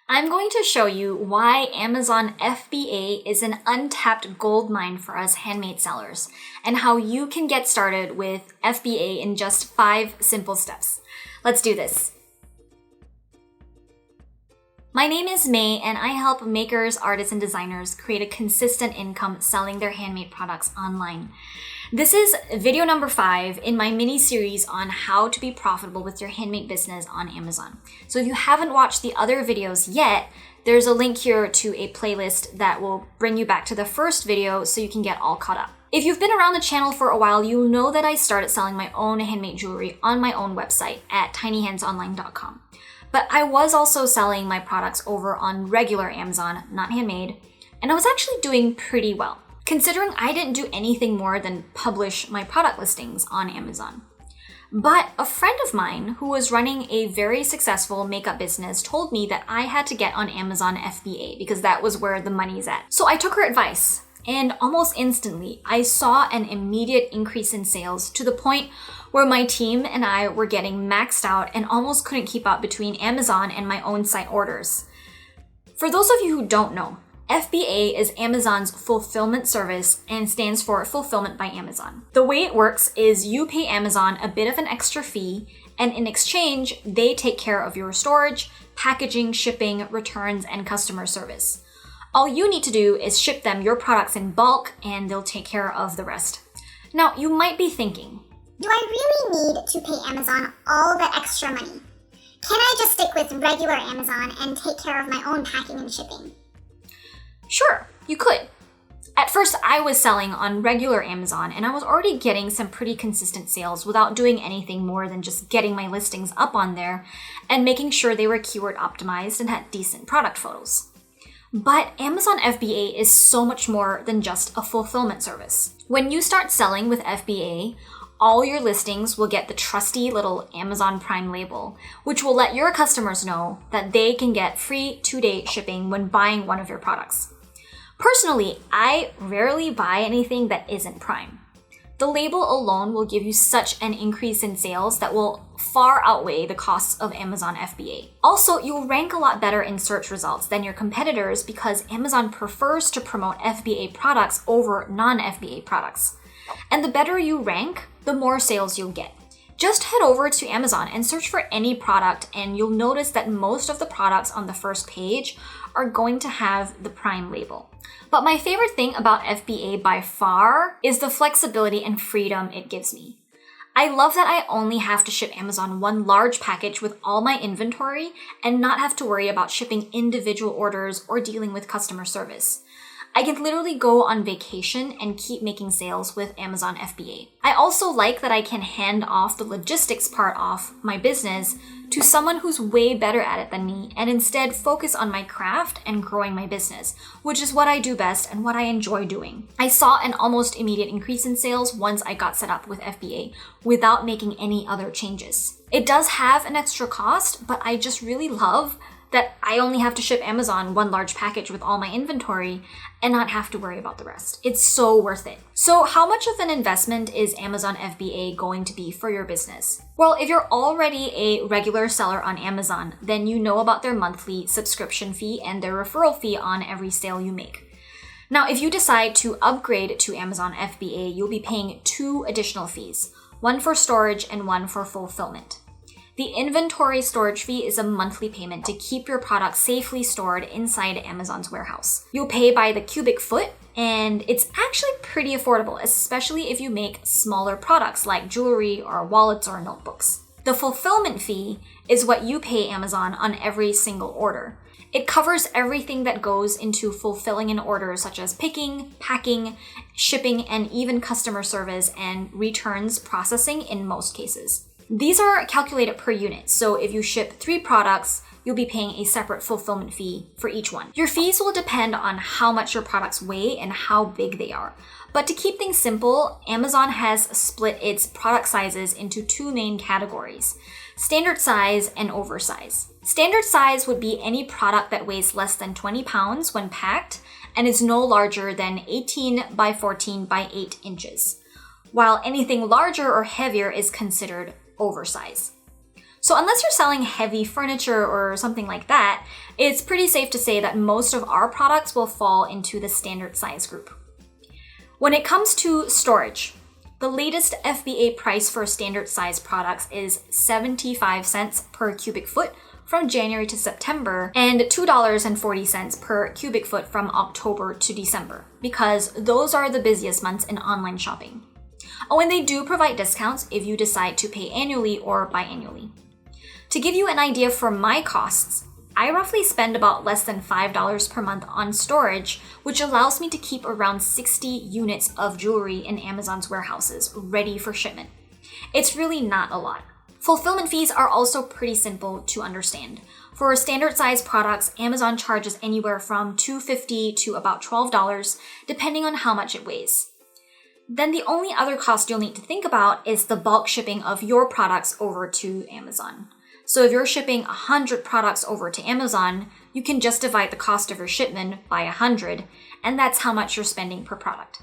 I'm going to show you why Amazon FBA is an untapped gold mine for us handmade sellers, and how you can get started with FBA in just 5 simple steps. Let's do this. My name is May, and I help makers, artists, and designers create a consistent income selling their handmade products online. This is video number 5 in my mini series on how to be profitable with your handmade business on Amazon. So if you haven't watched the other videos yet, there's a link here to a playlist that will bring you back to the first video so you can get all caught up. If you've been around the channel for a while, you'll know that I started selling my own handmade jewelry on my own website at tinyhandsonline.com. But I was also selling my products over on regular Amazon, not handmade, and I was actually doing pretty well, considering I didn't do anything more than publish my product listings on Amazon. But a friend of mine who was running a very successful makeup business told me that I had to get on Amazon FBA because that was where the money's at. So I took her advice, and almost instantly, I saw an immediate increase in sales to the point where my team and I were getting maxed out and almost couldn't keep up between Amazon and my own site orders. For those of you who don't know, FBA is Amazon's fulfillment service and stands for Fulfillment by Amazon. The way it works is you pay Amazon a bit of an extra fee, and in exchange, they take care of your storage, packaging, shipping, returns, and customer service. All you need to do is ship them your products in bulk, and they'll take care of the rest. Now, you might be thinking, do I really need to pay Amazon all the extra money? Can I just stick with regular Amazon and take care of my own packing and shipping? Sure, you could. At first, I was selling on regular Amazon, and I was already getting some pretty consistent sales without doing anything more than just getting my listings up on there and making sure they were keyword optimized and had decent product photos. But Amazon FBA is so much more than just a fulfillment service. When you start selling with FBA, all your listings will get the trusty little Amazon Prime label, which will let your customers know that they can get free 2-day shipping when buying one of your products. Personally, I rarely buy anything that isn't Prime. The label alone will give you such an increase in sales that will far outweigh the costs of Amazon FBA. Also, you'll rank a lot better in search results than your competitors because Amazon prefers to promote FBA products over non-FBA products. And the better you rank, the more sales you'll get. Just head over to Amazon and search for any product, and you'll notice that most of the products on the first page are going to have the Prime label. But my favorite thing about FBA by far is the flexibility and freedom it gives me. I love that I only have to ship Amazon one large package with all my inventory and not have to worry about shipping individual orders or dealing with customer service. I can literally go on vacation and keep making sales with Amazon FBA. I also like that I can hand off the logistics part of my business to someone who's way better at it than me and instead focus on my craft and growing my business, which is what I do best and what I enjoy doing. I saw an almost immediate increase in sales once I got set up with FBA without making any other changes. It does have an extra cost, but I just really love that I only have to ship Amazon one large package with all my inventory and not have to worry about the rest. It's so worth it. So how much of an investment is Amazon FBA going to be for your business? Well, if you're already a regular seller on Amazon, then you know about their monthly subscription fee and their referral fee on every sale you make. Now, if you decide to upgrade to Amazon FBA, you'll be paying 2 additional fees, one for storage and one for fulfillment. The inventory storage fee is a monthly payment to keep your products safely stored inside Amazon's warehouse. You'll pay by the cubic foot, and it's actually pretty affordable, especially if you make smaller products like jewelry or wallets or notebooks. The fulfillment fee is what you pay Amazon on every single order. It covers everything that goes into fulfilling an order, such as picking, packing, shipping, and even customer service and returns processing in most cases. These are calculated per unit, so if you ship 3 products, you'll be paying a separate fulfillment fee for each one. Your fees will depend on how much your products weigh and how big they are. But to keep things simple, Amazon has split its product sizes into 2 main categories: standard size and oversize. Standard size would be any product that weighs less than 20 pounds when packed and is no larger than 18 by 14 by 8 inches, while anything larger or heavier is considered oversize. So unless you're selling heavy furniture or something like that, it's pretty safe to say that most of our products will fall into the standard size group. When it comes to storage, the latest FBA price for standard size products is 75 cents per cubic foot from January to September and $2.40 per cubic foot from October to December, because those are the busiest months in online shopping. Oh, and they do provide discounts if you decide to pay annually or biannually. To give you an idea for my costs, I roughly spend about less than $5 per month on storage, which allows me to keep around 60 units of jewelry in Amazon's warehouses ready for shipment. It's really not a lot. Fulfillment fees are also pretty simple to understand. For standard size products, Amazon charges anywhere from $2.50 to about $12, depending on how much it weighs. Then the only other cost you'll need to think about is the bulk shipping of your products over to Amazon. So if you're shipping 100 products over to Amazon, you can just divide the cost of your shipment by 100, and that's how much you're spending per product.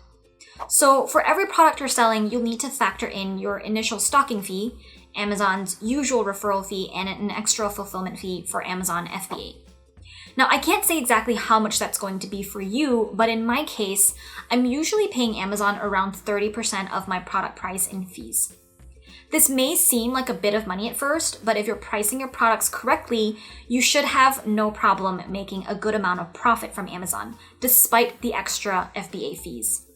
So for every product you're selling, you'll need to factor in your initial stocking fee, Amazon's usual referral fee, and an extra fulfillment fee for Amazon FBA. Now, I can't say exactly how much that's going to be for you, but in my case, I'm usually paying Amazon around 30% of my product price in fees. This may seem like a bit of money at first, but if you're pricing your products correctly, you should have no problem making a good amount of profit from Amazon, despite the extra FBA fees.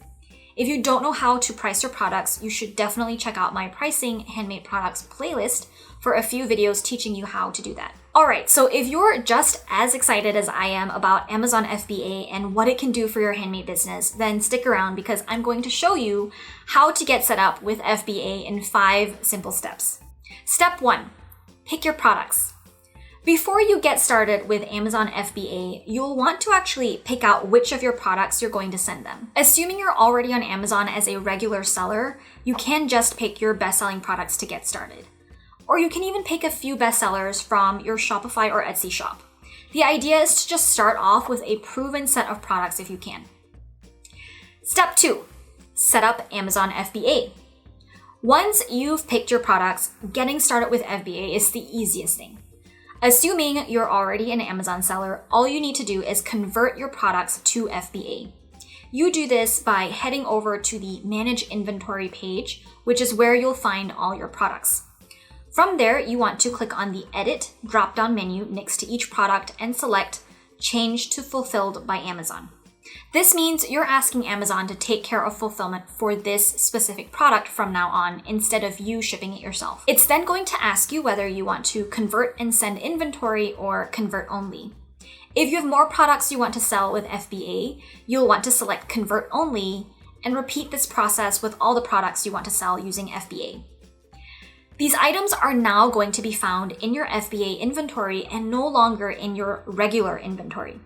If you don't know how to price your products, you should definitely check out my Pricing Handmade Products playlist for a few videos teaching you how to do that. Alright, so if you're just as excited as I am about Amazon FBA and what it can do for your handmade business, then stick around because I'm going to show you how to get set up with FBA in 5 simple steps. Step 1, pick your products. Before you get started with Amazon FBA, you'll want to actually pick out which of your products you're going to send them. Assuming you're already on Amazon as a regular seller, you can just pick your best-selling products to get started. Or you can even pick a few bestsellers from your Shopify or Etsy shop. The idea is to just start off with a proven set of products if you can. Step 2, set up Amazon FBA. Once you've picked your products, getting started with FBA is the easiest thing. Assuming you're already an Amazon seller, all you need to do is convert your products to FBA. You do this by heading over to the Manage Inventory page, which is where you'll find all your products. From there, you want to click on the Edit drop-down menu next to each product and select Change to Fulfilled by Amazon. This means you're asking Amazon to take care of fulfillment for this specific product from now on instead of you shipping it yourself. It's then going to ask you whether you want to convert and send inventory or convert only. If you have more products you want to sell with FBA, you'll want to select Convert Only and repeat this process with all the products you want to sell using FBA. These items are now going to be found in your FBA inventory and no longer in your regular inventory.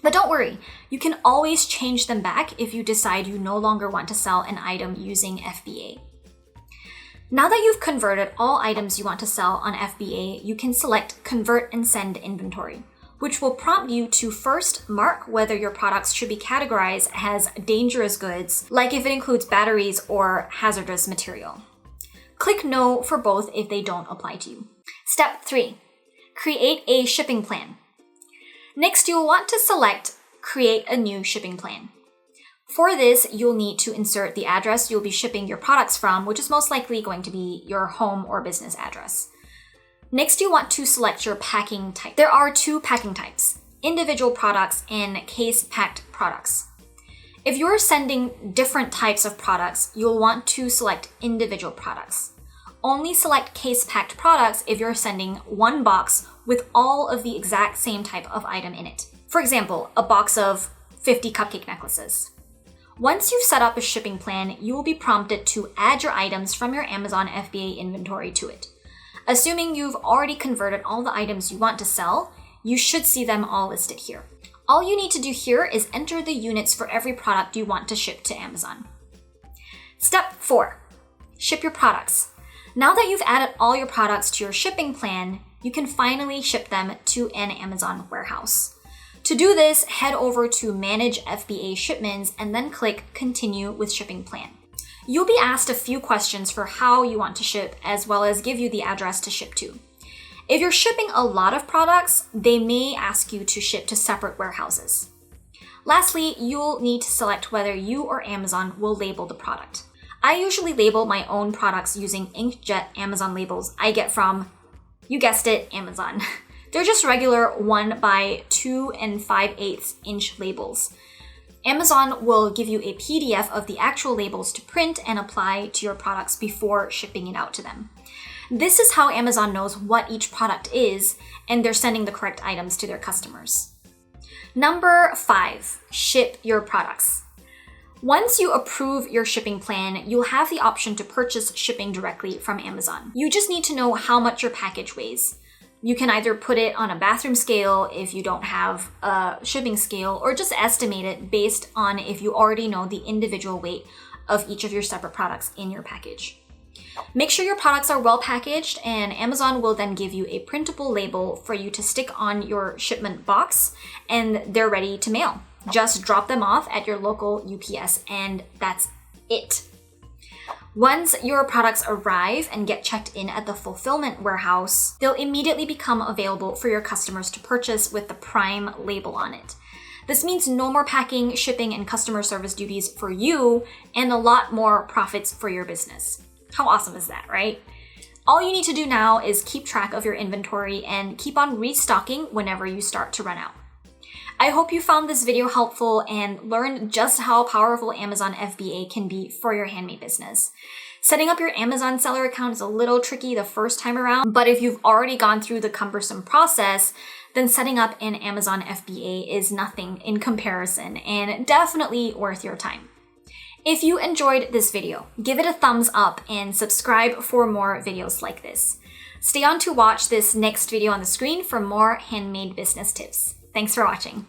But don't worry, you can always change them back if you decide you no longer want to sell an item using FBA. Now that you've converted all items you want to sell on FBA, you can select Convert and Send Inventory, which will prompt you to first mark whether your products should be categorized as dangerous goods, like if it includes batteries or hazardous material. Click No for both if they don't apply to you. Step 3, create a shipping plan. Next, you'll want to select Create a New Shipping Plan. For this, you'll need to insert the address you'll be shipping your products from, which is most likely going to be your home or business address. Next, you want to select your packing type. There are 2 packing types, individual products and case-packed products. If you're sending different types of products, you'll want to select individual products. Only select case-packed products if you're sending one box with all of the exact same type of item in it. For example, a box of 50 cupcake necklaces. Once you've set up a shipping plan, you will be prompted to add your items from your Amazon FBA inventory to it. Assuming you've already converted all the items you want to sell, you should see them all listed here. All you need to do here is enter the units for every product you want to ship to Amazon. Step 4, ship your products. Now that you've added all your products to your shipping plan, you can finally ship them to an Amazon warehouse. To do this, head over to Manage FBA Shipments and then click Continue with Shipping Plan. You'll be asked a few questions for how you want to ship, as well as give you the address to ship to. If you're shipping a lot of products, they may ask you to ship to separate warehouses. Lastly, you'll need to select whether you or Amazon will label the product. I usually label my own products using inkjet Amazon labels I get from, you guessed it, Amazon. They're just regular 1 by 2 5/8 inch labels. Amazon will give you a PDF of the actual labels to print and apply to your products before shipping it out to them. This is how Amazon knows what each product is, and they're sending the correct items to their customers. Number 5, ship your products. Once you approve your shipping plan, you'll have the option to purchase shipping directly from Amazon. You just need to know how much your package weighs. You can either put it on a bathroom scale if you don't have a shipping scale, or just estimate it based on if you already know the individual weight of each of your separate products in your package. Make sure your products are well packaged, and Amazon will then give you a printable label for you to stick on your shipment box, and they're ready to mail. Just drop them off at your local UPS, and that's it. Once your products arrive and get checked in at the fulfillment warehouse, they'll immediately become available for your customers to purchase with the Prime label on it. This means no more packing, shipping, and customer service duties for you, and a lot more profits for your business. How awesome is that, right? All you need to do now is keep track of your inventory and keep on restocking whenever you start to run out. I hope you found this video helpful and learned just how powerful Amazon FBA can be for your handmade business. Setting up your Amazon seller account is a little tricky the first time around, but if you've already gone through the cumbersome process, then setting up an Amazon FBA is nothing in comparison and definitely worth your time. If you enjoyed this video, give it a thumbs up and subscribe for more videos like this. Stay on to watch this next video on the screen for more handmade business tips. Thanks for watching.